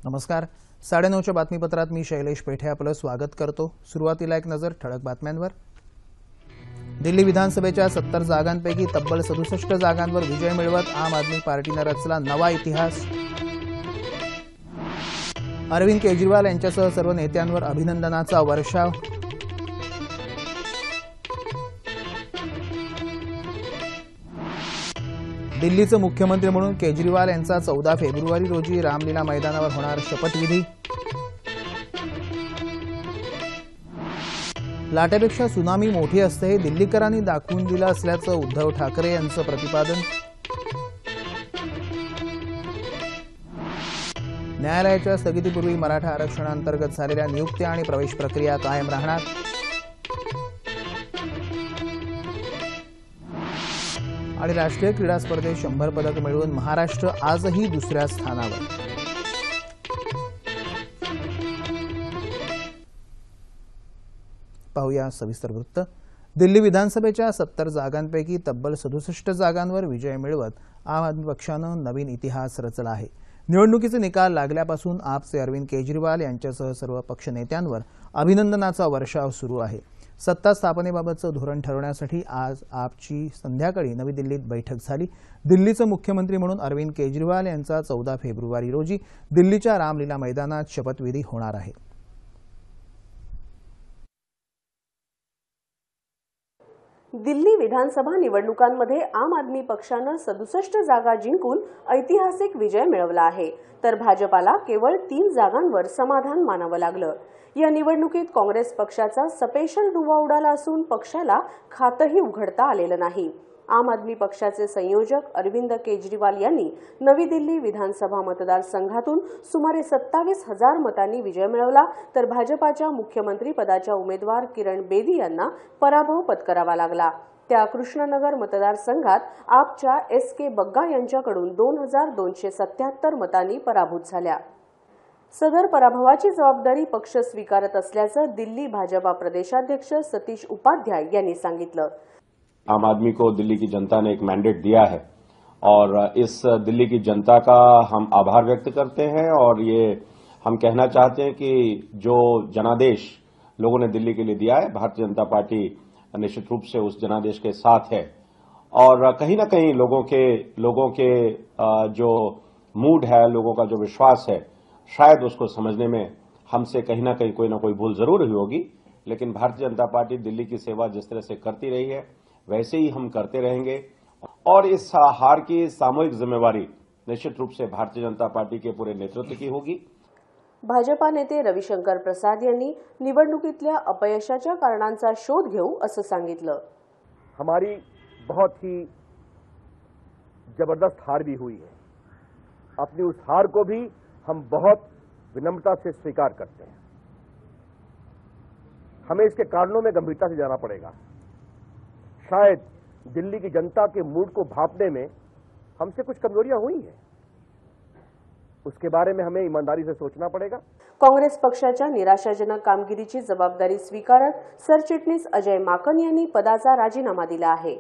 नमस्कार. 9:30च्या बातमीपत्रात मी शैलेश पेठे आपलं स्वागत करतो. सुरुवातीला एक नजर ठळक बातम्यांवर. दिल्ली विधानसभेच्या 70 जागांपैकी तब्बल 67 जागांवर विजय मिळवत आम आदमी पार्टीनं रचला नवा इतिहास. अरविंद केजरीवाल यांच्यासह सर्व नेत्यांवर अभिनंदनाचा वर्षाव. दिल्लीचे मुख्यमंत्री म्हणून केजरीवाल यांचा 14 फेब्रुवारी रोजी रामलीला मैदानावर होणार शपथविधी. लाटेपेक्षा सुनामी मोठी असते हे दिल्लीकरांनी दाखवून दिलं असल्याचं उद्धव ठाकरे यांचं प्रतिपादन. न्यायालयाच्या स्थगितीपूर्वी मराठा आरक्षणांतर्गत झालेल्या नियुक्त्या आणि प्रवेश प्रक्रिया कायम राहणार. आणि राष्ट्रीय क्रीडा स्पर्धेत 100 पदक मिळवून महाराष्ट्र आजही दुसऱ्या स्थानावर. पाहूया सविस्तर वृत्त. दिल्ली विधानसभेच्या 70 जागांपैकी तब्बल 67 जागांवर विजय मिळवत आम आदमी पक्षानं नवीन इतिहास रचला आहे. निवडणुकीचे निकाल लागल्यापासून आपचे अरविंद केजरीवाल यांच्यासह सर्व पक्ष नेत्यांवर अभिनंदनाचा वर्षाव सुरू आहे. सत्ता स्थापनेबाबतचं धोरण ठरवण्यासाठी आज आपची संध्याकाळी नवी दिल्लीत बैठक झाली. दिल्लीचे मुख्यमंत्री म्हणून अरविंद केजरीवाल यांचा 14 फेब्रुवारी रोजी दिल्लीच्या रामलीला मैदानात शपथविधी होणार आहे. दिल्ली विधानसभा निवडणुकांमध्ये आम आदमी पक्षानं 67 जागा जिंकून ऐतिहासिक विजय मिळवला आहे, तर भाजपाला केवळ 3 जागांवर समाधान मानावं लागलं. या निवडणुकीत काँग्रेस पक्षाचा सपेशल धुव्वा उडाला असून पक्षाला खातंही उघडता आलेलं नाही. आम आदमी पक्षाचे संयोजक अरविंद केजरीवाल यांनी नवी दिल्ली विधानसभा मतदारसंघातून सुमारे 27,000 मतांनी विजय मिळवला, तर भाजपाच्या मुख्यमंत्री पदाच्या उमेदवार किरण बेदी यांना पराभव पत्करावा लागला. त्या कृष्णनगर मतदारसंघात आपच्या SK बग्गा यांच्याकडून 2,277 मतांनी पराभूत झाल्या. सदर पराभवाची जबाबदारी पक्ष स्वीकारत असल्याचं दिल्ली भाजपा प्रदेशाध्यक्ष सतीश उपाध्याय यांनी सांगितलं. आम आदमी को दिल्ली की जनता ने एक मैंडेट दिया है और इस दिल्ली की जनता का हम आभार व्यक्त करते हैं और ये हम कहना चाहते हैं कि जो जनादेश लोगों ने दिल्ली के लिए दिया है, भारतीय जनता पार्टी निश्चित रूप से उस जनादेश के साथ है और कहीं ना कहीं लोगों के जो मूड है, लोगों का जो विश्वास है, शायद उसको समझने में हमसे कहीं ना कोई भूल जरूर हुई होगी, लेकिन भारतीय जनता पार्टी दिल्ली की सेवा जिस तरह से करती रही है वैसे ही हम करते रहेंगे और इस हार की सामूहिक जिम्मेवारी निश्चित रूप से भारतीय जनता पार्टी के पूरे नेतृत्व की होगी. भाजपा नेते रविशंकर प्रसाद यांनी निवडणुकीतल्या अपयशाच्या कारणांचा शोध घेऊ असं सांगितलं. हमारी बहुत ही जबरदस्त हार भी हुई है. अपनी उस हार को भी हम बहुत विनम्रता से स्वीकार करते हैं. हमें इसके कारणों में गंभीरता से जाना पड़ेगा. शायद दिल्ली की जनता के मूड को भांपने में हमसे कुछ कमजोरियां हुई हैं. उसके बारे में हमें ईमानदारी से सोचना पड़ेगा. काँग्रेस पक्षाच्या निराशाजनक कामगिरीची जबाबदारी स्वीकारत सरचिटणीस अजय माकन यांनी पदाचा राजीनामा दिला आहे.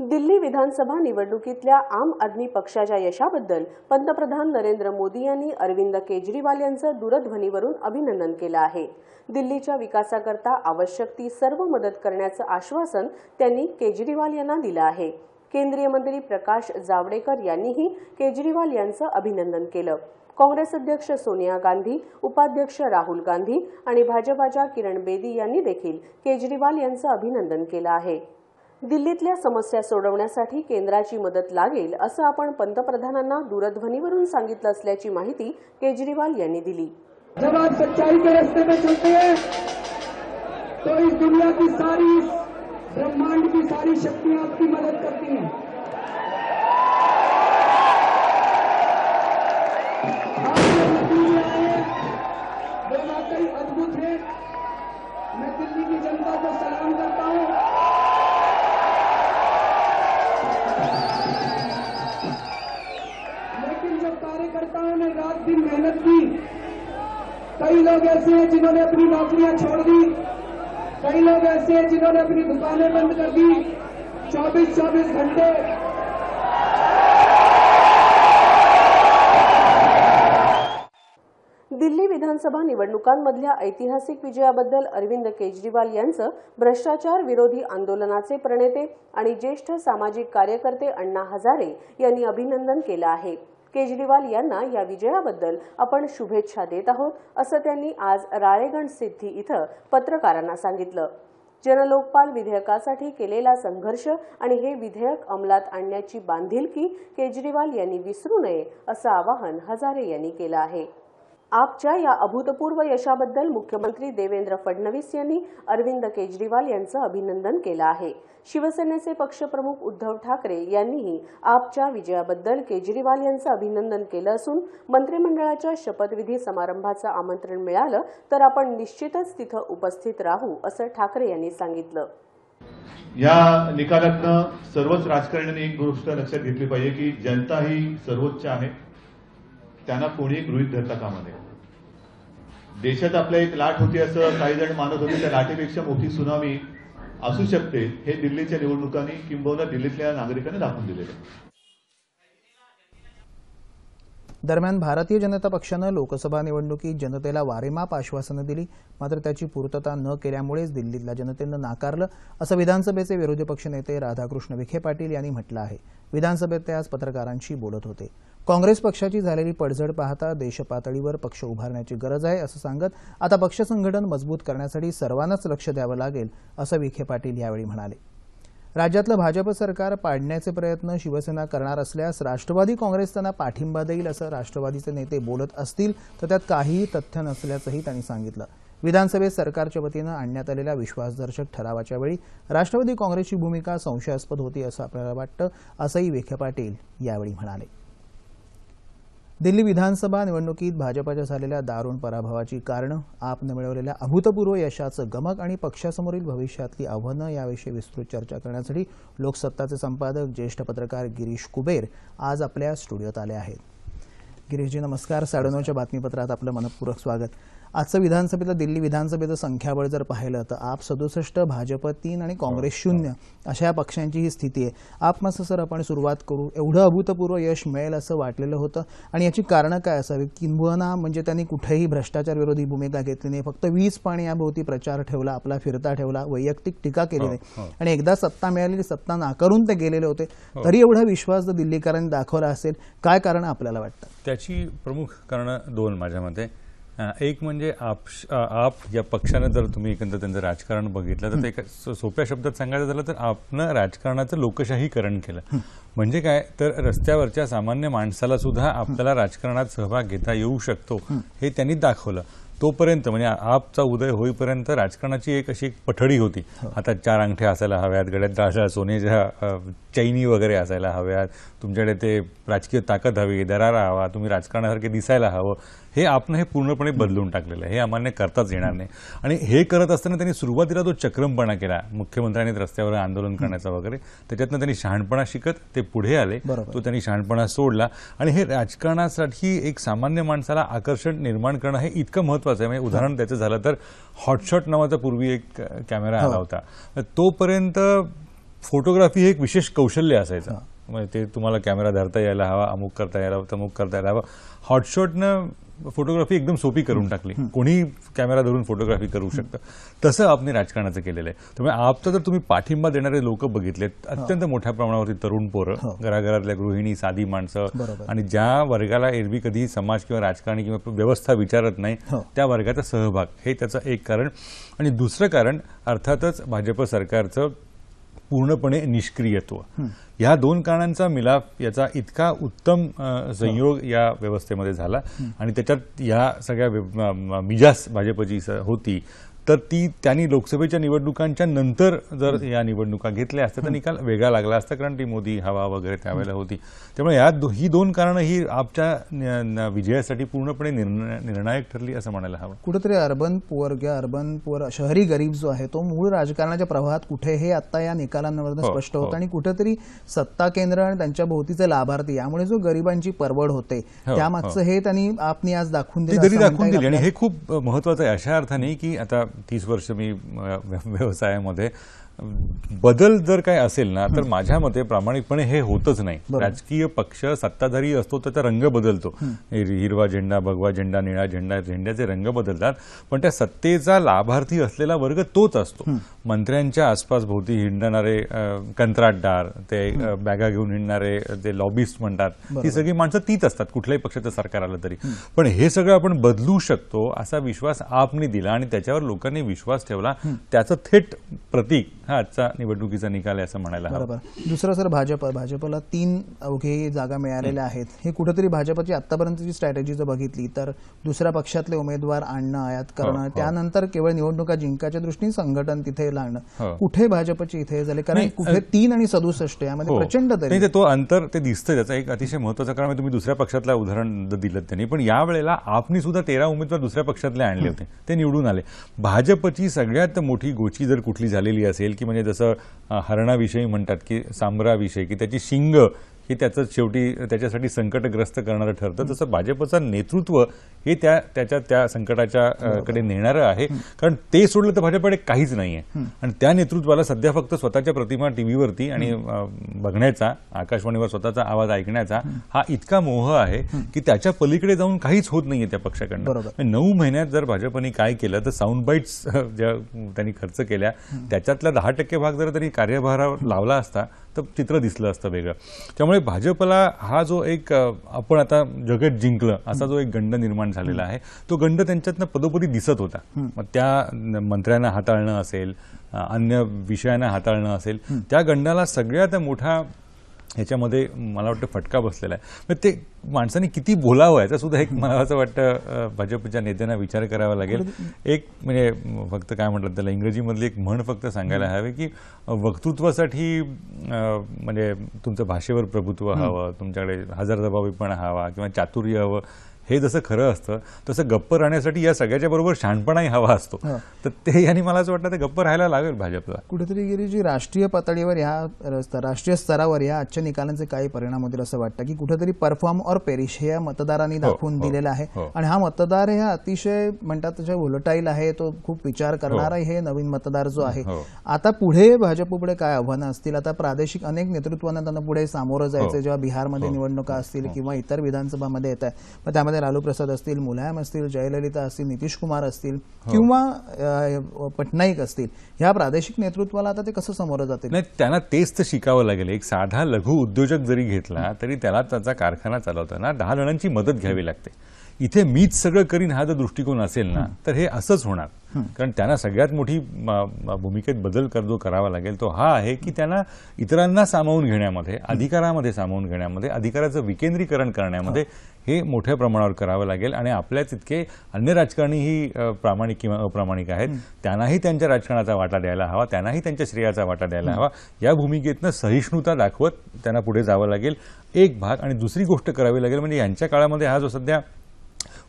दिल्ली विधानसभा निवडणुकीतल्या आम आदमी पक्षाच्या यशाबद्दल पंतप्रधान नरेंद्र मोदी यांनी अरविंद केजरीवाल यांचं दूरध्वनीवरून अभिनंदन केलं आहे. दिल्लीच्या विकासाकरता आवश्यक ती सर्व मदत करण्याचं आश्वासन त्यांनी केजरीवाल यांना दिलं आहे. केंद्रीय मंत्री प्रकाश जावडेकर यांनीही केजरीवाल यांचं अभिनंदन केलं. काँग्रेस अध्यक्ष सोनिया गांधी, उपाध्यक्ष राहुल गांधी आणि भाजपाच्या किरण बेदी यांनी देखील केजरीवाल यांचं अभिनंदन केलं आहे. दिल्लीतल्या समस्या सोडवण्यासाठी केंद्राची मदत लागेल असं आपण पंतप्रधानांना दूरध्वनीवरून सांगितलं असल्याची माहिती केजरीवाल यांनी दिली. जब आप सच्चाई के रास्ते में चलते हैं तो इस दुनिया की सारी ब्रह्मांड की सारी शक्तियां आपकी मदद करती हैं. आप जो नतीजे आए वो वाकई अद्भुत है. मैं दिल्ली की जनता को सलाम करता हूं. लेकिन जब कार्यकर्ताओं ने रात दिन मेहनत की, कई लोग ऐसे हैं जिन्होंने अपनी नौकरियां छोड़ दी, कई लोग ऐसे हैं जिन्होंने अपनी दुकानें बंद कर दी, 24-24 घंटे दिल्ली विधानसभा निवडणुकांमधल्या ऐतिहासिक विजयाबद्दल अरविंद केजरीवाल यांचं भ्रष्टाचार विरोधी आंदोलनाचे प्रणेते आणि ज्येष्ठ सामाजिक कार्यकर्ते अण्णा हजारे यांनी अभिनंदन केलं आहे. केजरीवाल यांना या विजयाबद्दल आपण शुभेच्छा देत आहोत, असं त्यांनी आज राळेगण सिद्धी इथं पत्रकारांना सांगितलं. जनलोकपाल विधेयकासाठी केलेला संघर्ष आणि हे विधेयक अंमलात आणण्याची बांधिलकी केजरीवाल यांनी विसरू नये, असं आवाहन हजारे यांनी केलं आहे. आपच्या या अभूतपूर्व यशाबद्दल मुख्यमंत्री देवेंद्र फडणवीस यांनी अरविंद केजरीवाल यांचं अभिनंदन केलं आहे. शिवसेनेचे पक्षप्रमुख उद्धव ठाकरे यांनीही आपच्या विजयाबद्दल केजरीवाल यांचं अभिनंदन केलं असून मंत्रिमंडळाच्या शपथविधी समारंभाचं आमंत्रण मिळालं तर आपण निश्चितच तिथं उपस्थित राहू, असं ठाकरे यांनी सांगितलं. या निकालातनं सर्वच राजकारण्यांनी एक गोष्ट लक्षात घेतली पाहिजे की जनता ही सर्वोच्च आहे, त्यांना कोणी गृहीत धरता कामा नये. देशात आपल्या एक लाट होती असं काही जण मानत होते, त्या लाटेपेक्षा मोठी सुनामी असू शकते हे दिल्लीच्या निवडणुकांनी किंबहुना दिल्लीतल्या नागरिकांनी दाखवून दिलेलं आहे. दरम्यान भारतीय जनता पक्षानं लोकसभा निवडणुकीत जनतेला वारेमाप आश्वासनं दिली, मात्र त्याची पूर्तता न केल्यामुळेच दिल्लीतल्या जनतेनं नाकारलं, असं विधानसभेचे विरोधी पक्षनेते राधाकृष्ण विखे पाटील यांनी म्हटलं आहे. विधानसभेत ते आज पत्रकारांशी बोलत होते. काँग्रेस पक्षाची झालेली पडझड पाहता देशपातळीवर पक्ष उभारण्याची गरज आहे, असं सांगत आता पक्ष संघटन मजबूत करण्यासाठी सर्वांनाच लक्ष द्यावं लागेल, असं विखे पाटील यावेळी म्हणाले. राज्यातलं भाजप सरकार पाडण्याचे प्रयत्न शिवसेना करणार असल्यास राष्ट्रवादी काँग्रेस त्यांना पाठिंबा देईल, असं राष्ट्रवादीचे नेते बोलत असतील तर त्यात काहीही तथ्य नसल्याचंही त्यांनी सांगितलं. विधानसभेत सरकारच्या वतीनं आणण्यात आलेल्या विश्वासदर्शक ठरावाच्या वेळी राष्ट्रवादी काँग्रेसची भूमिका संशयास्पद होती असं आपल्याला वाटतं, असंही विखे पाटील यावेळी म्हणाले. दिल्ली विधानसभा निवडणुकीत भाजपच्या झालेल्या दारुण पराभवाची कारणं, आपनं मिळवलेल्या अभूतपूर्व यशाचं गमक आणि पक्षासमोरील भविष्यातली आव्हानं याविषयी विस्तृत चर्चा करण्यासाठी लोकसत्ताचे संपादक ज्येष्ठ पत्रकार गिरीश कुबेर आज आपल्या स्टुडिओत आले आहेत. गिरीशजी नमस्कार. 9:30च्या बातमीपत्रात आपलं मनपूर्वक स्वागत. आजचं विधानसभेतलं दिल्ली विधानसभेचं संख्याबळ जर पाहिलं तर आप 67, भाजप 3 आणि काँग्रेस 0 अशा या पक्षांची ही स्थिती आहे. आपमास सर आपण सुरुवात करू. एवढं अभूतपूर्व यश मिळेल असं वाटलेलं होतं आणि याची कारणं काय असावी? किंबहुना म्हणजे त्यांनी कुठेही भ्रष्टाचार विरोधी भूमिका घेतली नाही, फक्त 20 पाणी याभोवती प्रचार ठेवला, आपला फिरता ठेवला, वैयक्तिक टीका केली नाही आणि एकदा सत्ता मिळालेली सत्ता नाकारून ते गेलेले होते. तरी एवढा विश्वास जर दिल्लीकरांनी दाखवला असेल, काय कारण आपल्याला वाटतं? त्याची प्रमुख कारणं दोन माझ्या मते. एक म्हणजे आप या पक्षानं जर तुम्ही एकंदर त्यांचं राजकारण बघितलं तर ते सोप्या शब्दात सांगायचं झालं तर आपनं राजकारणाचं लोकशाहीकरण केलं. म्हणजे काय तर रस्त्यावरच्या सामान्य माणसाला सुद्धा आपल्याला राजकारणात सहभाग घेता येऊ शकतो हे त्यांनी दाखवलं. तोपर्यंत म्हणजे आपचा उदय होईपर्यंत राजकारणाची एक अशी पठडी होती. आता 4 अंगठ्या असायला हव्यात, गळ्यात सोन्याच्या चैनी वगैरे असायला हव्यात, तुमच्याकडे ते राजकीय ताकद हवी, दरारा हवा, तुम्ही राजकारणासारखे दिसायला हवं. हे आपण हे पूर्णपणे बदलून टाकलेलं आहे. हे आम्हाला करताच येणार नाही. आणि हे करत असताना त्यांनी सुरुवातीला जो चक्रमपणा केला, मुख्यमंत्र्यांनी रस्त्यावर आंदोलन करण्याचा वगैरे, त्याच्यातनं त्यांनी शहाणपणा शिकत ते पुढे आले. तो त्यांनी शहाणपणा सोडला आणि हे राजकारणासाठी एक सामान्य माणसाला आकर्षण निर्माण करणं हे इतकं महत्वाचं आहे. म्हणजे उदाहरण त्याचं झालं तर हॉटशॉट नावाचा पूर्वी एक कॅमेरा आला होता. तोपर्यंत फोटोग्राफी हे एक विशेष कौशल्य असायचं. म्हणजे ते तुम्हाला कॅमेरा धरता यायला हवा, अमुक करता यायला हवं, तमुक करता यायला हवं. हॉटशॉटनं फोटोग्राफी एकदम सोपी करून टाकली. कोणी कॅमेरा धरून फोटोग्राफी करू शकतं. तसं आपण राजकारणाचं केलेलं आहे. त्यामुळे आपचं जर तुम्ही पाठिंबा देणारे लोक बघितलेत, अत्यंत मोठ्या प्रमाणावरती तरुण पोरं, घराघरातल्या गृहिणी, साधी माणसं आणि ज्या वर्गाला एरवी कधी समाज किंवा राजकारणी किंवा व्यवस्था विचारत नाही त्या वर्गाचा सहभाग, हे त्याचं एक कारण. आणि दुसरं कारण अर्थातच भाजप सरकारचं पूर्णपणे निष्क्रियत्व. या दोन कारणांचा मिलाप, याचा इतका उत्तम संयोग या व्यवस्थेमध्ये झाला आणि त्याच्यात या सगळ्या मिजास भाजपची होती. तर त्यांनी लोकसभेच्या निवडणुकांच्या नंतर जर या निवडणुका घेतल्या असत्या तर निकाल वेगळा लागला असता, कारण ती मोदी हवा वगैरे त्यावेळेला होती. त्यामुळे ही दोन कारणं ही आपच्या विजयासाठी पूर्णपणे निर्णायक ठरली असं म्हणायला हवं. कुठेतरी अर्बन पुअर शहरी गरीब जो आहे तो मूळ राजकारणाच्या प्रवाहात कुठे हे आता या निकालांवर स्पष्ट होतं आणि कुठेतरी सत्ता केंद्र आणि त्यांच्या भोवतीचे लाभार्थी यामुळे जो गरिबांची परवड होते त्यामागचं हे त्यांनी आपणी आज दाखवून दिलं. आणि हे खूप महत्वाचं आहे अशा अर्थाने की आता 30 वर्ष मी व्यवसायामध्ये बदल जर काय असेल ना तर माझ्या मते प्रामाणिकपणे हे होतच नाही. राजकीय पक्ष सत्ताधारी असतो त्याचा रंग बदलतो. हिरवा झेंडा, भगवा झेंडा, निळा झेंडा, झेंड्याचे रंग बदलतात, पण त्या सत्तेचा लाभार्थी असलेला वर्ग तोच असतो. मंत्र्यांच्या आसपास भोवती हिंडणारे कंत्राटदार, ते बॅगा घेऊन हिंडणारे ते लॉबिस्ट म्हणतात, ती सगळी माणसं तीच असतात कुठल्याही पक्षाचं सरकार आलं तरी. पण हे सगळं आपण बदलू शकतो असा विश्वास आपने दिला आणि त्याच्यावर लोकांनी विश्वास ठेवला. त्याचं थेट प्रतीक हा आजचा निवडणुकीचा निकाल आहे असं म्हणायला हवं. बरोबर. दुसरं सर, भाजपला 3 अवघे जागा मिळालेल्या आहेत. हे कुठेतरी भाजपची आतापर्यंतची स्ट्रॅटेजी जर बघितली तर दुसऱ्या पक्षातले उमेदवार आणणं, आयात करणं, त्यानंतर केवळ निवडणुका जिंकायच्या दृष्टीने संघटन तिथे लावणं. कुठे भाजपची इथे झाले? कारण कुठे 3 आणि 67 यामध्ये प्रचंड तरी तो अंतर ते दिसतं. त्याचा एक अतिशय महत्वाचं कारण तुम्ही दुसऱ्या पक्षातलं उदाहरण दिलं त्यांनी, पण यावेळेला आपनी सुद्धा 13 उमेदवार दुसऱ्या पक्षातले आणले होते, ते निवडून आले. भाजपची सगळ्यात मोठी गोची जर कुठली झालेली असेल की म्हणजे जसं हरणाविषयी म्हणतात की सांबराविषयी की त्याची शिंग हे त्याचं शेवटी त्याच्यासाठी संकटग्रस्त करणारं ठरतं, तसं भाजपचं नेतृत्व हे त्या संकटाच्या कडे नेणारं आहे. कारण ते सोडलं तर भाजपकडे काहीच नाहीये आणि त्या नेतृत्वाला सध्या फक्त स्वतःच्या प्रतिमा टीव्हीवरती आणि बघण्याचा, आकाशवाणीवर स्वतःचा आवाज ऐकण्याचा हा इतका मोह आहे की त्याच्या पलीकडे जाऊन काहीच होत नाहीये त्या पक्षाकडनं. 9 महिन्यात जर भाजपने काय केलं तर साऊंड बाईट्स ज्या त्यांनी खर्च केल्या त्याच्यातला 10% भाग जर तरी कार्यभारावर लावला असता तर चित्र दिसलं असतं वेगळं. त्यामुळे भाजपला हा जो एक आपण आता जगत जिंकलं असा जो एक गंड निर्माण झालेला आहे तो गंड त्यांच्यातनं पदोपदी दिसत होता. मग त्या मंत्र्यांना हाताळणं असेल, अन्य विषयांना हाताळणं असेल, त्या गंडाला सगळ्यात मोठा ह्याच्यामध्ये मला वाटतं फटका बसलेला आहे. ते माणसांनी किती बोलावं याचा सुद्धा एक मला असं वाटतं भाजपच्या नेत्यांना विचार करावा लागेल. एक म्हणजे फक्त काय म्हटलं त्याला इंग्रजीमधली एक म्हण फक्त सांगायला हवे की वक्तृत्वासाठी म्हणजे तुमचं भाषेवर प्रभुत्व हवं, तुमच्याकडे हजरजबाबीपणा हवा किंवा चातुर्य हवं. हे जसं खरं असतं तसं गप्प राहण्यासाठी या सगळ्याच्या बरोबर शहाणपणाही हवा असतो. तर ते यांनी मला असं वाटतं ते गप्प राहायला लागेल भाजपला. कुठेतरी गिरीजी राष्ट्रीय पातळीवर राष्ट्रीय स्तरावर या आजच्या निकालांचे काही परिणाम होतील असं वाटतं की कुठेतरी परफॉर्म और पेरिश हे या मतदारांनी दाखवून दिलेलं आहे आणि हा मतदार हे अतिशय म्हणतात त्याच्या व्होलटाईल आहे, तो खूप विचार करणारा हे नवीन मतदार जो आहे. आता पुढे भाजपपुढे काय आव्हानं असतील? आता प्रादेशिक अनेक नेतृत्वांना त्यांना पुढे सामोरं जायचं जेव्हा बिहारमध्ये निवडणुका असतील किंवा इतर विधानसभामध्ये येत आहे. मग त्यामध्ये लालू प्रसाद असतील, मुलायम असतील, जयललिता असतील, नितीश कुमार असतील किंवा पटनाईक असतील, ह्या प्रादेशिक नेतृत्वाला आता ते कसं समोरं जातील? नाही, त्यांना तेच तर शिकावं लागेल. एक साधा लघु उद्योजक जरी घेतला तरी त्याला त्याचा कारखाना चालवताना 10 जणांची मदत घ्यावी लागते. इथे मीच सगळं करीन हा जर दृष्टिकोन असेल ना तर हे असंच होणार. कारण त्यांना सगळ्यात मोठी भूमिकेत बदल जो करावा लागेल तो हा आहे की त्यांना इतरांना सामावून घेण्यामध्ये, अधिकारामध्ये सामावून घेण्यामध्ये, अधिकाराचं विकेंद्रीकरण करण्यामध्ये हे मोठ्या प्रमाणावर करावं लागेल. आणि आपल्याच इतके अन्य राजकारणीही प्रामाणिक किंवा अप्रामाणिक आहेत, त्यांनाही त्यांच्या राजकारणाचा वाटा द्यायला हवा, त्यांनाही त्यांच्या श्रेयाचा वाटा द्यायला हवा. या भूमिकेतनं सहिष्णुता दाखवत त्यांना पुढे जावं लागेल, एक भाग. आणि दुसरी गोष्ट करावी लागेल म्हणजे यांच्या काळामध्ये हा जो सध्या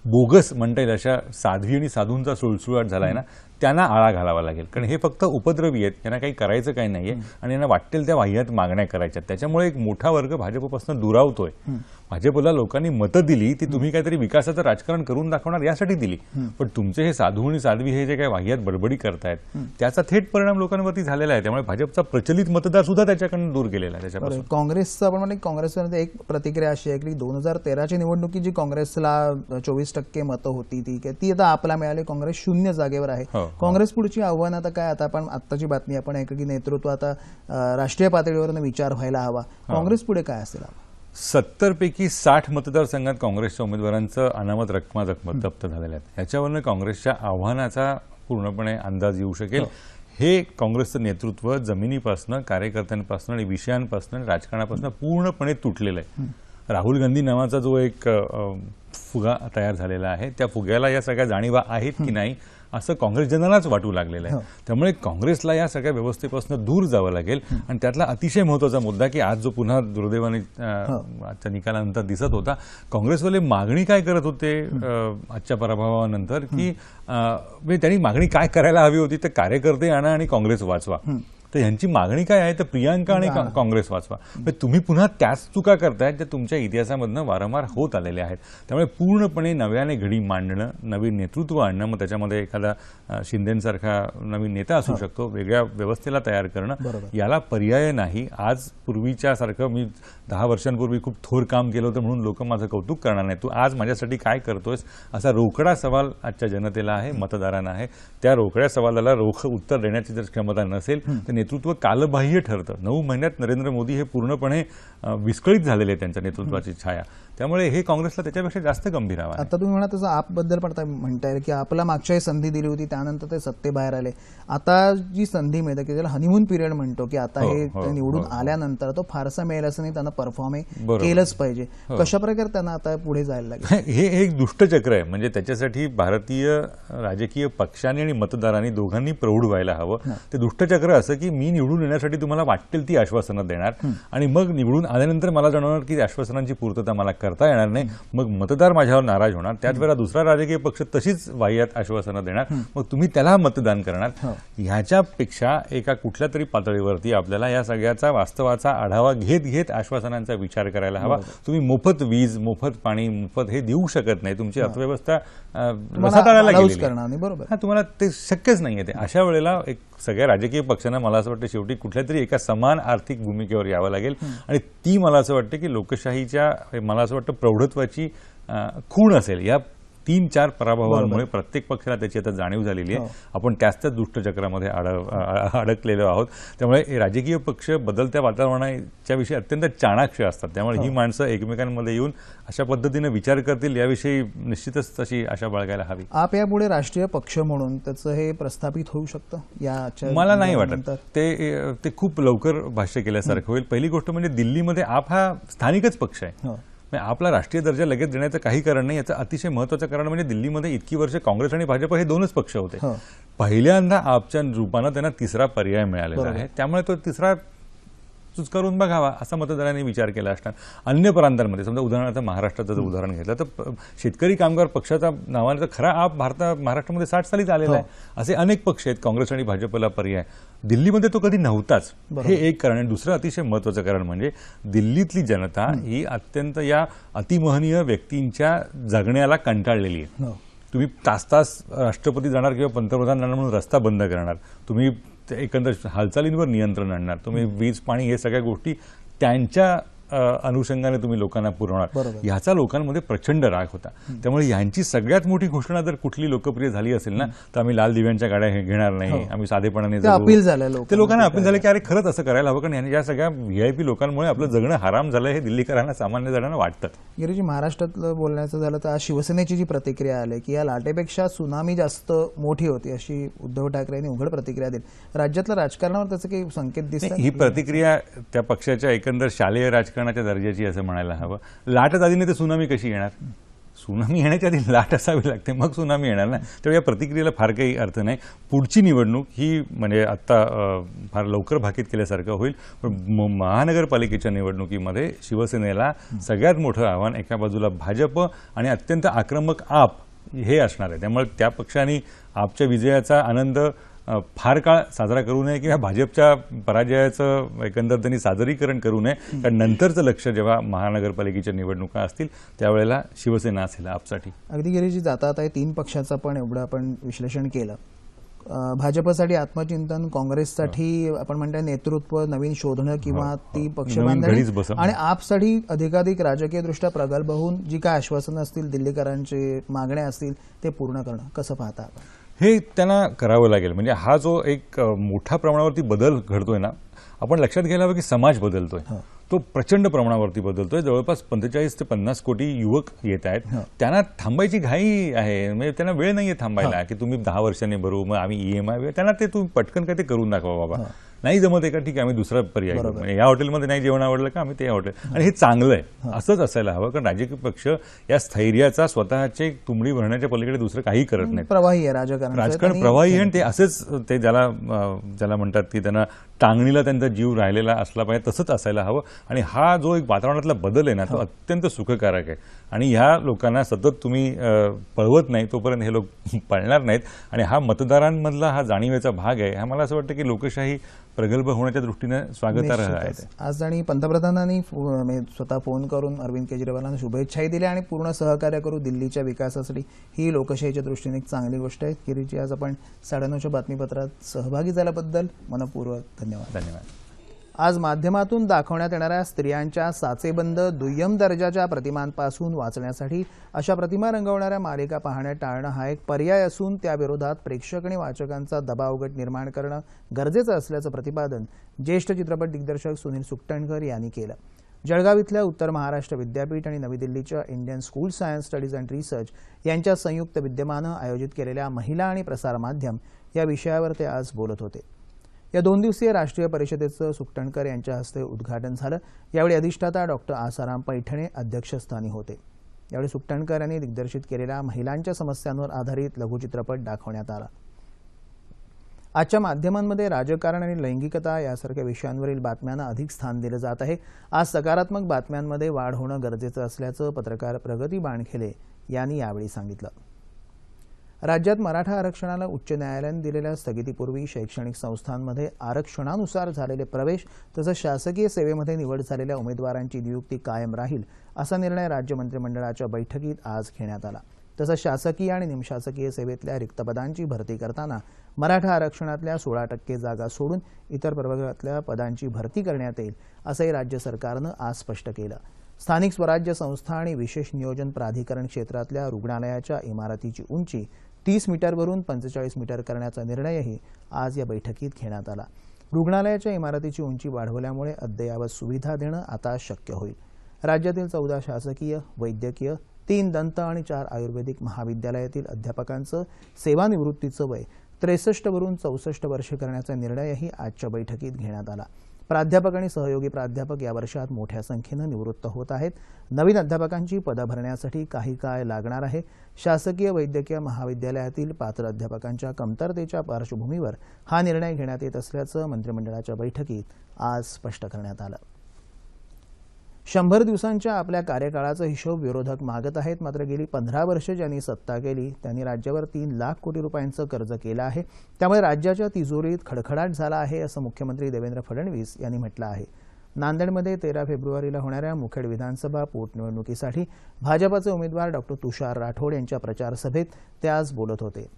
बोगस म्हणता येईल अशा साध्वी आणि साधूंचा सुळसुळाट झालाय ना, त्यांना आळा घालावा लागेल. कारण हे फक्त उपद्रवी आहेत, यांना काही करायचं काही नाहीये आणि यांना वाटेल त्या वाह्यात मागण्या करायच्या. त्याच्यामुळे एक मोठा वर्ग भाजपपासून दुरावतोय. भाजपला लोकांनी मतं दिली ती तुम्ही काहीतरी विकासाचं राजकारण करून दाखवणार यासाठी दिली, पण तुमचे हे साधू आणि साध्वी हे जे काही वाह्यात बडबडी करतायत त्याचा थेट परिणाम लोकांवरती झालेला आहे. त्यामुळे भाजपचा प्रचलित मतदार सुद्धा त्याच्याकडून दूर गेलेला आहे. त्याच्यापासून काँग्रेसचं आपण म्हणतो, काँग्रेसमध्ये एक प्रतिक्रिया अशी आहे की 2013ची निवडणुकीत जी काँग्रेसला 24% मतं होती ती आता आपला मिळाली. काँग्रेस 0 जागेवर आहे. काँग्रेस पुढची आव्हानं आता काय? आता आपण आत्ताची बातमी आपण ऐकली की नेतृत्व आता राष्ट्रीय पातळीवर विचार व्हायला हवा. काँग्रेस पुढे काय असेल? 70 पैकी 60 मतदारसंघात काँग्रेसच्या उमेदवारांचं अनामत रकमाजकमत जप्त झालेल्या आहेत. ह्याच्यावरनं काँग्रेसच्या आव्हानाचा पूर्णपणे अंदाज येऊ शकेल. हे काँग्रेसचं नेतृत्व जमिनीपासून, कार्यकर्त्यांपासून आणि विषयांपासून, राजकारणापासून पूर्णपणे तुटलेलं आहे. राहुल गांधी नावाचा जो एक फुगा तयार झालेला आहे त्या फुग्याला या सगळ्या जाणीवा आहेत की नाही असं काँग्रेसजनांनाच वाटू लागलेलं आहे. त्यामुळे काँग्रेसला या सगळ्या व्यवस्थेपासून दूर जावं लागेल. आणि त्यातला अतिशय महत्वाचा मुद्दा की आज जो पुन्हा दुर्दैवाने आजच्या निकालानंतर दिसत होता, काँग्रेसवाले मागणी काय करत होते आजच्या पराभवानंतर की त्यांनी मागणी काय करायला हवी होती तर कार्यकर्ते आणा आणि काँग्रेस वाचवा. तर यांची मागणी काय आहे, तर प्रियांका आणि काँग्रेस वाचवा. म्हणजे तुम्ही पुन्हा त्याच चुका करतायत ज्या तुमच्या इतिहासामधनं वारंवार होत आलेल्या आहेत. त्यामुळे पूर्णपणे नव्याने घडी मांडणं, नवीन नेतृत्व आणणं, मग त्याच्यामध्ये एखादा शिंदेसारखा नवीन नेता असू शकतो, वेगळ्या व्यवस्थेला तयार करणं, याला पर्याय नाही. आज पूर्वीच्या सारखं मी 10 वर्षांपूर्वी खूप थोर काम केलं होतं म्हणून लोक माझं कौतुक करणार नाही, तू आज माझ्यासाठी काय करतोयस, असा रोकडा सवाल आजच्या जनतेला आहे, मतदारांना आहे. त्या रोकड्या सवालाला रोख उत्तर देण्याची जर क्षमता नसेल तर नेतृत्व कालबाह्य ठरतं. 9 महिन्यात नरेंद्र मोदी हे पूर्णपणे विस्कळीत झालेले आहे त्यांच्या नेतृत्वाची छाया. त्यामुळे हे काँग्रेसला त्याच्यापेक्षा जास्त गंभीर आहे. आता तुम्ही म्हणा तसं आपबद्दल म्हणताय की आपला मागच्याही संधी दिली होती, त्यानंतर ते सत्तेबाहेर आले. आता जी संधी मिळते की ज्याला हनीमून पिरियड म्हणतो, की आता हे निवडून आल्यानंतर तो फारसा मिळेल असं नाही, त्यांना परफॉर्म केलंच पाहिजे. कशा प्रकारे त्यांना आता पुढे जायला लागेल? हे एक दुष्टचक्र आहे. म्हणजे त्याच्यासाठी भारतीय राजकीय पक्षांनी आणि मतदारांनी दोघांनी प्रौढ व्हायला हवं. ते दुष्टचक्र असं की मी निवडून येण्यासाठी तुम्हाला वाटेल ती आश्वासनं देणार आणि मग निवडून आल्यानंतर मला जाणवणार की आश्वासनांची पूर्तता मला करता येणार नाही, मग मतदार माझ्यावर नाराज होणार. त्याच वेळेला दुसरा राजकीय पक्ष तशीच वाह्यात आश्वासनं देणार, मग तुम्ही त्याला मतदान करणार. ह्याच्यापेक्षा एका कुठल्या तरी पातळीवरती आपल्याला या सगळ्याचा वास्तवाचा आढावा घेत आश्वासनांचा विचार करायला हवा. तुम्ही मोफत वीज, मोफत पाणी, मोफत हे देऊ शकत नाही. तुमची अर्थव्यवस्था रसातळाला गेलेली, बरोबर, तुम्हाला ते शक्यच नाहीये. ते अशा वेळेला एक सगळ्या राजकीय पक्षांना मला असं वाटतं शेवटी कुठल्या तरी एका समान आर्थिक भूमिकेवर यावं लागेल आणि ती मला असं वाटतं की लोकशाहीच्या, मला असं वाटतं प्रौढत्वाची खूण असेल. या 3-4 पराभवांमुळे प्रत्येक पक्षाला त्याची आता जाणीव झालेली आहे. आपण त्याच दुष्टचक्रामध्ये अडकलेलो आहोत. त्यामुळे राजकीय पक्ष बदलत्या वातावरणाच्या विषयी अत्यंत चाणाक्ष असतात. त्यामुळे ही माणसं एकमेकांमध्ये येऊन अशा पद्धतीने विचार करतील याविषयी निश्चितच तशी आशा बाळगायला हवी. आप यापुढे राष्ट्रीय पक्ष म्हणून त्याचं हे प्रस्थापित होऊ शकतं मला नाही वाटत. ते खूप लवकर भाष्य केल्यासारखं होईल. पहिली गोष्ट म्हणजे दिल्लीमध्ये आप हा स्थानिकच पक्ष आहे. आपला राष्ट्रीय दर्जा लगेच देण्याचं काही कारण नाही. याचं अतिशय महत्त्वाचं कारण म्हणजे दिल्लीमध्ये इतकी वर्ष काँग्रेस आणि भाजप हे 2च पक्ष होते. पहिल्यांदा आपच्या रूपानं त्यांना तिसरा पर्याय मिळालेला आहे. त्यामुळे तो तिसरा चुचकारून बघावा असा मतदारांनी विचार केला असणार. अन्य प्रांतांमध्ये समजा उदाहरणार्थ महाराष्ट्राचं जर उदाहरण घेतलं तर शेतकरी कामगार पक्षाचा नावाने तर खरा आप महाराष्ट्रामध्ये 60 सालीच आलेला आहे. असे अनेक पक्ष आहेत काँग्रेस आणि भाजपला पर्याय. दिल्लीमध्ये तो कधी नव्हताच, हे एक कारण आहे. दुसरं अतिशय महत्त्वाचं कारण म्हणजे दिल्लीतली जनता ही अत्यंत या अतिमहनीय व्यक्तींच्या जगण्याला कंटाळलेली आहे. तुम्ही तास राष्ट्रपती जाणार किंवा पंतप्रधान जाणार म्हणून रस्ता बंद करणार, तुम्ही एकंदर हालचालींवर नियंत्रण आणणार, तुम्ही वीज पाणी हे सगळ्या गोष्टी त्यांच्या अनुषंगाने तुम्ही लोकांना पुरवणार. ह्याचा लोकांमध्ये प्रचंड राग होता. त्यामुळे यांची सगळ्यात मोठी घोषणा जर कुठली लोकप्रिय झाली असेल ना, तर आम्ही लाल दिव्यांच्या गाड्या घेणार नाही, आम्ही साधेपणाने अपील झालं. ते लोकांना अपील झालं की अरे खरंच असं करायला हवं, कारण या सगळ्या व्हीआयपी लोकांमुळे आपलं जगणं हराम झालं हे दिल्लीकरांना, सामान्य जणांना वाटतं. गिरीजी, महाराष्ट्रातलं बोलण्याचं झालं तर आज शिवसेनेची जी प्रतिक्रिया आली की या लाटेपेक्षा सुनामी जास्त मोठी होती अशी उद्धव ठाकरे यांनी उघड प्रतिक्रिया दिली. राज्यातल्या राजकारणावर त्याचे काही संकेत दिसतात? ही प्रतिक्रिया त्या पक्षाच्या एकंदर शालेय राजकारणाच्या दर्जाची असं म्हणायला हवं. लाटच आधी नाही तर सुनामी कशी येणार? सुनामी येण्याच्या आधी लाट असावी लागते, मग सुनामी येणार ना. त्यामुळे या प्रतिक्रियेला फार काही अर्थ नाही. पुढची निवडणूक ही म्हणजे आता फार लवकर भाकीत केल्यासारखं होईल. पण महानगरपालिकेच्या निवडणुकीमध्ये शिवसेनेला सगळ्यात मोठं आव्हान एका बाजूला भाजप आणि अत्यंत आक्रमक आप हे असणार आहे. त्यामुळे त्या पक्षाने आपच्या विजयाचा आनंद फार काळ साजरा करू नये किंवा भाजपच्या पराजयाचं एकंदर त्यांनी सादरीकरण करू नये, कारण नंतरचं लक्ष जेव्हा महानगरपालिकेच्या निवडणुका असतील त्यावेळेला शिवसेना असेल आपसाठी. अगदी गिरीजी, जाता आता 3 पक्षाचं पण एवढं आपण विश्लेषण केलं. भाजपसाठी आत्मचिंतन, काँग्रेससाठी आपण म्हणतो नेतृत्व नवीन शोधणं किंवा ती पक्ष बांधणी, आणि आपसाठी अधिकाधिक राजकीयदृष्ट्या प्रगल्भ होऊन जी काय आश्वासनं असतील, दिल्लीकरांचे मागण्या असतील ते पूर्ण करणं. कसं पाहता आपण? हे त्यांना करावं लागेल. म्हणजे हा जो एक मोठ्या प्रमाणावरती बदल घडतोय ना, आपण लक्षात घ्यायला हवं की समाज बदलतोय, तो प्रचंड प्रमाणावरती बदलतोय. जवळपास 45 ते 50 कोटी युवक येत आहेत. त्यांना थांबायची घाई आहे, म्हणजे त्यांना वेळ नाहीये थांबायला की तुम्ही 10 वर्षांनी भरू, मग आम्ही EMI, त्यांना ते तुम्ही पटकन काय ते करून दाखवा बाबा. नाही जमत आहे का, ठीक आहे आम्ही दुसरा पर्याय करू. म्हणजे या हॉटेलमध्ये नाही जेवण आवडलं का, आम्ही ते हॉटेल. आणि हे चांगलं आहे, असंच असायला हवं. कारण राजकीय पक्ष या स्थैर्याचा स्वतःचे तुंबडी भरण्याच्या पलीकडे दुसरं काही करत नाही. प्रवाही आहे राजकारण प्रवाही आहे. ते असंच ते ज्याला म्हणतात की त्यांना टांगणीला त्यांचा जीव राहिलेला असला पाहिजे, तसंच असायला हवं. आणि हा जो एक वातावरणातला बदल आहे ना, तो अत्यंत सुखकारक आहे. आणि ह्या लोकांना सतत तुम्ही पळवत नाही तोपर्यंत हे लोक पळणार नाहीत. आणि हा मतदारांमधला हा जाणीवेचा भाग आहे. हा मला असं वाटतं की लोकशाही प्रगल्भ होण्याच्या दृष्टीनं स्वागतार्ह आहे. निश्चितच. आज आणि पंतप्रधानांनी स्वतः फोन करून अरविंद केजरीवालांना शुभेच्छाही दिल्या आणि पूर्ण सहकार्य करू दिल्लीच्या विकासासाठी. ही लोकशाहीच्या दृष्टीने एक चांगली गोष्ट आहे. किरीटजी, आज आपण 9:30च्या बातमीपत्रात सहभागी झाल्याबद्दल मनपूर्वक धन्यवाद. धन्यवाद. आज माध्यमातून दाखवण्यात येणाऱ्या स्त्रियांच्या साचेबंद दुय्यम दर्जाच्या प्रतिमांपासून वाचण्यासाठी अशा प्रतिमा रंगवणाऱ्या मालिका पाहणं टाळणं हा एक पर्याय असून त्याविरोधात प्रेक्षक आणि वाचकांचा दबावगट निर्माण करणं गरजेचं असल्याचं प्रतिपादन ज्येष्ठ चित्रपट दिग्दर्शक सुनील सुकटणकर यांनी केलं. जळगाव इथल्या उत्तर महाराष्ट्र विद्यापीठ आणि नवी दिल्लीच्या Indian school science studies and research यांच्या संयुक्त विद्यमानं आयोजित केलेल्या महिला आणि प्रसार माध्यम या विषयावर ते आज बोलत होते. या 2 दिवसीय राष्ट्रीय परिषदेचं सुकटणकर यांच्या हस्ते उद्घाटन झालं. यावेळी अधिष्ठाता डॉक्टर आसाराम पैठणे अध्यक्षस्थानी होते. यावेळी सुकटणकर यांनी दिग्दर्शित केलेल्या महिलांच्या समस्यांवर आधारित लघुचित्रपट दाखवण्यात आला. आजच्या माध्यमांमध्ये राजकारण आणि लैंगिकता यासारख्या विषयांवरील बातम्यांना अधिक स्थान दिलं जात आहे. आज सकारात्मक बातम्यांमध्ये वाढ होणं गरजेचं असल्याचं पत्रकार प्रगती बाणखेले यांनी यावेळी सांगितलं. राज्यात मराठा आरक्षणाला उच्च न्यायालयाने दिलेल्या स्थगितीपूर्वी शैक्षणिक संस्थांमध्ये आरक्षणानुसार झालेले प्रवेश तसंच शासकीय सेवेमध्ये निवड झालेल्या उमेदवारांची नियुक्ती कायम राहील असा निर्णय राज्य मंत्रिमंडळाच्या बैठकीत आज घेण्यात आला. तसंच शासकीय आणि निमशासकीय सेवेतल्या रिक्त पदांची भरती करताना मराठा आरक्षणातल्या 16% जागा सोडून इतर प्रवर्गातल्या पदांची भरती करण्यात येईल असंही राज्य सरकारनं आज स्पष्ट केलं. स्थानिक स्वराज्य संस्था आणि विशेष नियोजन प्राधिकरण क्षेत्रातल्या रुग्णालयाच्या इमारतीची उंची 30 मीटरवरून 45 मीटर करण्याचा निर्णयही आज या बैठकीत घेण्यात आला. रुग्णालयाच्या इमारतीची उंची वाढवल्यामुळे अद्ययावत सुविधा देणं आता शक्य होईल. राज्यातील 14 शासकीय, वैद्यकीय, 3 दंत आणि 4 आयुर्वेदिक महाविद्यालयातील अध्यापकांचं सेवानिवृत्तीचं वय 63 वरून 64 वर्षे करण्याचा निर्णयही आजच्या बैठकीत घेण्यात आला. प्राध्यापक आणि सहयोगी प्राध्यापक या वर्षात मोठ्या संख्येनं निवृत्त होत आहेत. नवीन अध्यापकांची पदं भरण्यासाठी काही काळ लागणार आहे. शासकीय वैद्यकीय महाविद्यालयातील पात्र अध्यापकांच्या कमतरतेच्या पार्श्वभूमीवर हा निर्णय घेण्यात येत असल्याचं मंत्रिमंडळाच्या बैठकीत आज स्पष्ट करण्यात आलं. 100 दिवसांच्या आपल्या कार्यकाळाचा हिशोब विरोधक मागत आहेत. मात्र गेली 15 वर्षे ज्यांनी सत्ता केली त्यांनी राज्यावर 3 लाख कोटी रुपयांचं कर्ज केलं आहे. त्यामुळे राज्याच्या तिजोरीत खडखडाट झाला आहे असं मुख्यमंत्री देवेंद्र फडणवीस यांनी म्हटलं आहे. नांदेडमध्ये 13 फेब्रुवारीला होणाऱ्या मुखेड विधानसभा पोटनिवडणुकीसाठी भाजपाचे उमेदवार डॉक्टर तुषार राठोड यांच्या प्रचार सभेत ते आज बोलत होते.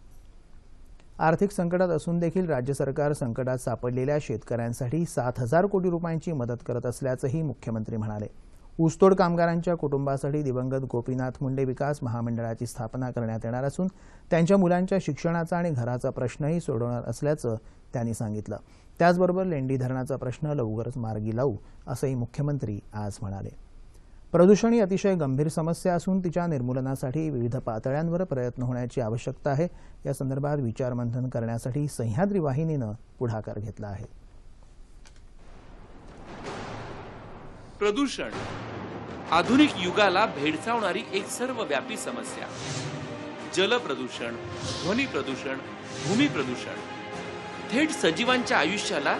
आर्थिक संकटात असून देखील राज्य सरकार संकटात सापडलेल्या शेतकऱ्यांसाठी 7,000 कोटी रुपयांची मदत करत असल्याचंही मुख्यमंत्री म्हणाले. ऊसतोड कामगारांच्या कुटुंबासाठी दिवंगत गोपीनाथ मुंडे विकास महामंडळाची स्थापना करण्यात येणार असून त्यांच्या मुलांच्या शिक्षणाचा आणि घराचा प्रश्नही सोडवणार असल्याचं त्यांनी सांगितलं. त्याचबरोबर लेंडी धरणाचा प्रश्न लवकरच मार्गी लावू असंही मुख्यमंत्री आज म्हणाले. प्रदूषण ही अतिशय गंभीर समस्या असून तिच्या निर्मूलनासाठी विविध पातळ्यांवर प्रयत्न होण्याची आवश्यकता आहे. या संदर्भात विचारमंथन करण्यासाठी सह्याद्री वाहिनीनं पुढाकार घेतला आहे. प्रदूषण आधुनिक युगाला भेडसावणारी एक सर्वव्यापी समस्या. जल प्रदूषण, ध्वनी प्रदूषण, भूमी प्रदूषण, थेट सजीवांच्या आयुष्याला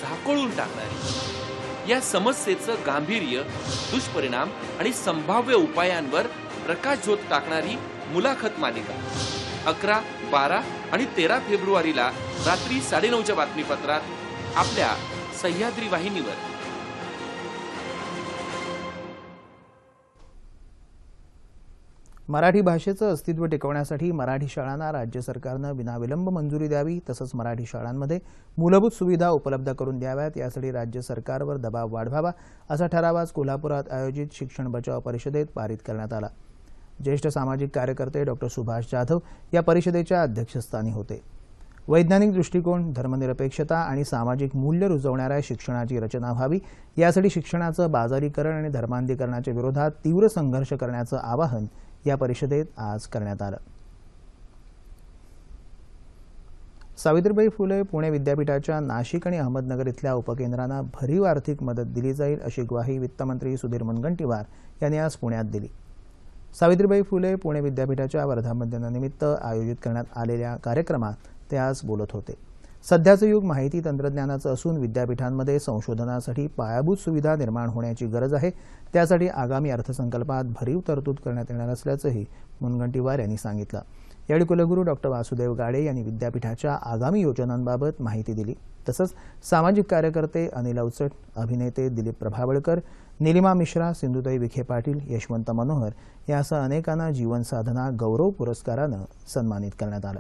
झाकोळून टाकणारी या समस्येचं गांभीर्य, दुष्परिणाम आणि संभाव्य उपायांवर प्रकाशझोत टाकणारी मुलाखत मालिका 11, 12 आणि 13 फेब्रुवारीला रात्री 9:30च्या बातमीपत्रात आपल्या सह्याद्री वाहिनीवर. मराठी भाषेचं अस्तित्व टिकवण्यासाठी मराठी शाळांना राज्य सरकारनं विनाविलंब मंजुरी द्यावी तसंच मराठी शाळांमध्ये मूलभूत सुविधा उपलब्ध करून द्याव्यात यासाठी राज्य सरकारवर दबाव वाढवावा असा ठराव आज कोल्हापुरात आयोजित शिक्षण बचाव परिषदेत पारित करण्यात आला. ज्येष्ठ सामाजिक कार्यकर्ते डॉक्टर सुभाष जाधव या परिषदेच्या अध्यक्षस्थानी होते. वैज्ञानिक दृष्टिकोन, धर्मनिरपेक्षता आणि सामाजिक मूल्य रुजवणाऱ्या शिक्षणाची रचना व्हावी यासाठी शिक्षणाचं बाजारीकरण आणि धर्मांधीकरणाच्या विरोधात तीव्र संघर्ष करण्याचं आवाहन या परिषदेत आज करण्यात आलं. सावित्रीबाई फुले पुणे विद्यापीठाच्या नाशिक आणि अहमदनगर इथल्या उपकेंद्रांना भरीव आर्थिक मदत दिली जाईल अशी ग्वाही वित्तमंत्री सुधीर मुनगंटीवार यांनी आज पुण्यात दिली. सावित्रीबाई फुले पुणे विद्यापीठाच्या वर्धापनदिनानिमित्त आयोजित करण्यात आलेल्या कार्यक्रमात ते आज बोलत होते. सध्याचं युग माहिती तंत्रज्ञानाचं असून विद्यापीठांमध्ये संशोधनासाठी पायाभूत सुविधा निर्माण होण्याची गरज आहे. त्यासाठी आगामी अर्थसंकल्पात भरीव तरतूद करण्यात येणार असल्याचंही मुनगंटीवार यांनी सांगितलं. यावेळी कुलगुरू डॉक्टर वासुदेव गाडे यांनी विद्यापीठाच्या आगामी योजनांबाबत माहिती दिली. तसंच सामाजिक कार्यकर्ते अनिल अवचट, अभिनेते दिलीप प्रभावळकर, निलिमा मिश्रा, सिंधुताई विखे पाटील, यशवंत मनोहर यासह अनेकांना जीवन साधना गौरव पुरस्कारानं सन्मानित करण्यात आलं.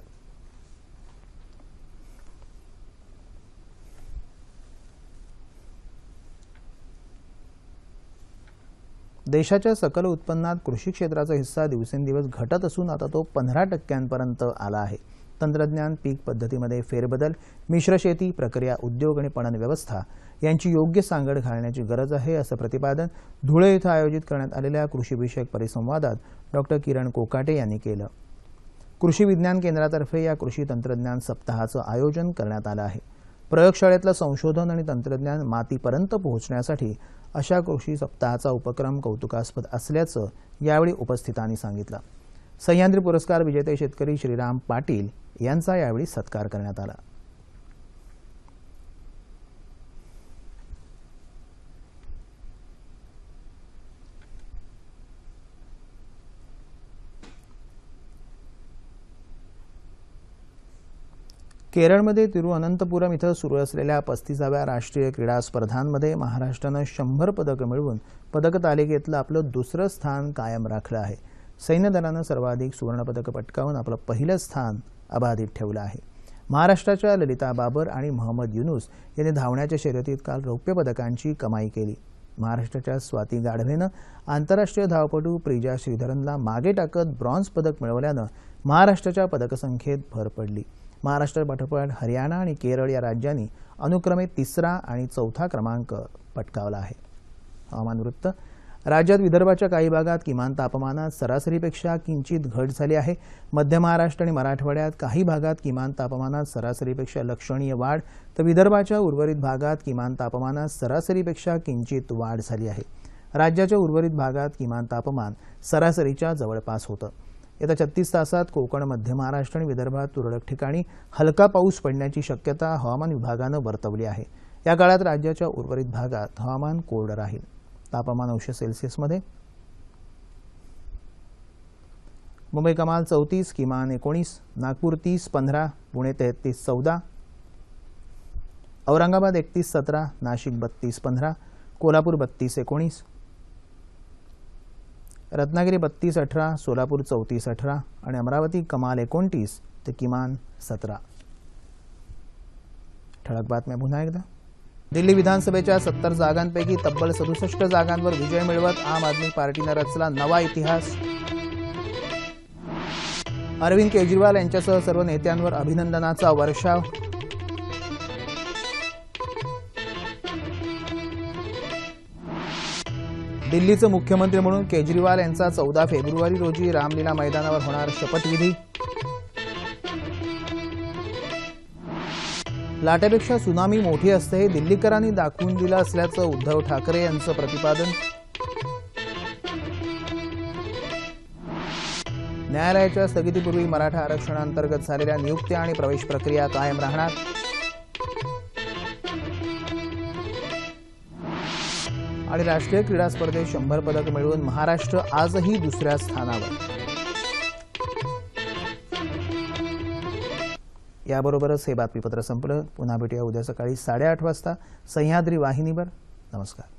देशाच्या सकल उत्पन्नात कृषी क्षेत्राचा हिस्सा दिवसेंदिवस घटत असून आता तो 15% आला आहे. तंत्रज्ञान, पीक पद्धतीमध्ये फेरबदल, मिश्र शेती, प्रक्रिया उद्योग आणि पणन व्यवस्था यांची योग्य सांगड घालण्याची गरज आहे, असं प्रतिपादन धुळे इथं आयोजित करण्यात आलेल्या कृषीविषयक परिसंवादात डॉक्टर किरण कोकाटे यांनी केलं. कृषी विज्ञान केंद्रातर्फे या कृषी तंत्रज्ञान सप्ताहाचं आयोजन करण्यात आलं आहे. प्रयोगशाळेतलं संशोधन आणि तंत्रज्ञान मातीपर्यंत पोहोचण्यासाठी अशा कृषी सप्ताहाचा उपक्रम कौतुकास्पद असल्याचं यावेळी उपस्थितांनी सांगितलं. सह्याद्री पुरस्कार विजेते शेतकरी श्रीराम पाटील यांचा यावेळी सत्कार करण्यात आला. केरळमध्ये तिरुअनंतपुरम इथं सुरू असलेल्या 35व्या राष्ट्रीय क्रीडा स्पर्धांमध्ये महाराष्ट्रानं 100 पदकं मिळवून पदक तालिकेतलं आपलं दुसरं स्थान कायम राखलं आहे. सैन्य दलानं सर्वाधिक सुवर्णपदकं पटकावून आपलं पहिलं स्थान अबाधित ठेवलं आहे. महाराष्ट्राच्या ललिता बाबर आणि मोहम्मद युनुस यांनी धावण्याच्या शर्यतीत काल रौप्य पदकांची कमाई केली. महाराष्ट्राच्या स्वाती गाढवेनं आंतरराष्ट्रीय धावपटू प्रिजा श्रीधरनला मागे टाकत ब्रॉन्झ पदक मिळवल्यानं महाराष्ट्राच्या पदकसंख्येत भर पडली. महाराष्ट्रापाठोपाठ हरियाणा आणि केरळ या राज्यांनी अनुक्रमे 3रा आणि 4था क्रमांक पटकावला आहे. हवामान वृत्त. राज्यात विदर्भाच्या काही भागात किमान तापमानात सरासरीपेक्षा किंचित घट झाली आहे. मध्य महाराष्ट्र आणि मराठवाड्यात काही भागात किमान तापमानात सरासरीपेक्षा लक्षणीय वाढ, तर विदर्भाच्या उर्वरित भागात किमान तापमानात सरासरीपेक्षा किंचित वाढ झाली आहे. राज्याच्या उर्वरित भागात किमान तापमान सरासरीच्या जवळपास होतं. येत्या 36 तासात कोकण, मध्य महाराष्ट्र आणि विदर्भात तुरळक ठिकाणी हलका पाऊस पडण्याची शक्यता हवामान विभागानं वर्तवली आहे. या काळात राज्याच्या उर्वरित भागात हवामान कोरडं राहील. तापमान अंश सेल्सिअसमध्ये मुंबई कमाल 34, किमान 19, नागपूर 30-15, पुणे 33-14, औरंगाबाद 31-17, नाशिक 32-15, कोल्हापूर 32-19, रत्नागिरी 32-18, सोलापूर 34-18 आणि अमरावती कमाल 29 ते किमान 17. ठळक बातम्या पुन्हा एकदा. दिल्ली विधानसभेच्या 70 जागांपैकी तब्बल 67 जागांवर विजय मिळवत आम आदमी पार्टीनं रचला नवा इतिहास. अरविंद केजरीवाल यांच्यासह सर्व नेत्यांवर अभिनंदनाचा वर्षाव. दिल्लीचे मुख्यमंत्री म्हणून केजरीवाल यांचा 14 फेब्रुवारी रोजी रामलीला मैदानावर होणार शपथविधी. लाटेपेक्षा सुनामी मोठी असते हे दिल्लीकरांनी दाखवून दिलं असल्याचं उद्धव ठाकरे यांचं प्रतिपादन. न्यायालयाच्या स्थगितीपूर्वी मराठा आरक्षणांतर्गत झालेल्या नियुक्त्या आणि प्रवेश प्रक्रिया कायम राहणार. आणि राष्ट्रीय क्रीडा स्पर्धेत 100 पदक मिळवून महाराष्ट्र आजही दुसऱ्या स्थानावर. याबरोबरच हे बातमीपत्र संपलं. पुन्हा भेटूया उद्या सकाळी 8:30 वाजता सह्याद्री वाहिनीवर. नमस्कार.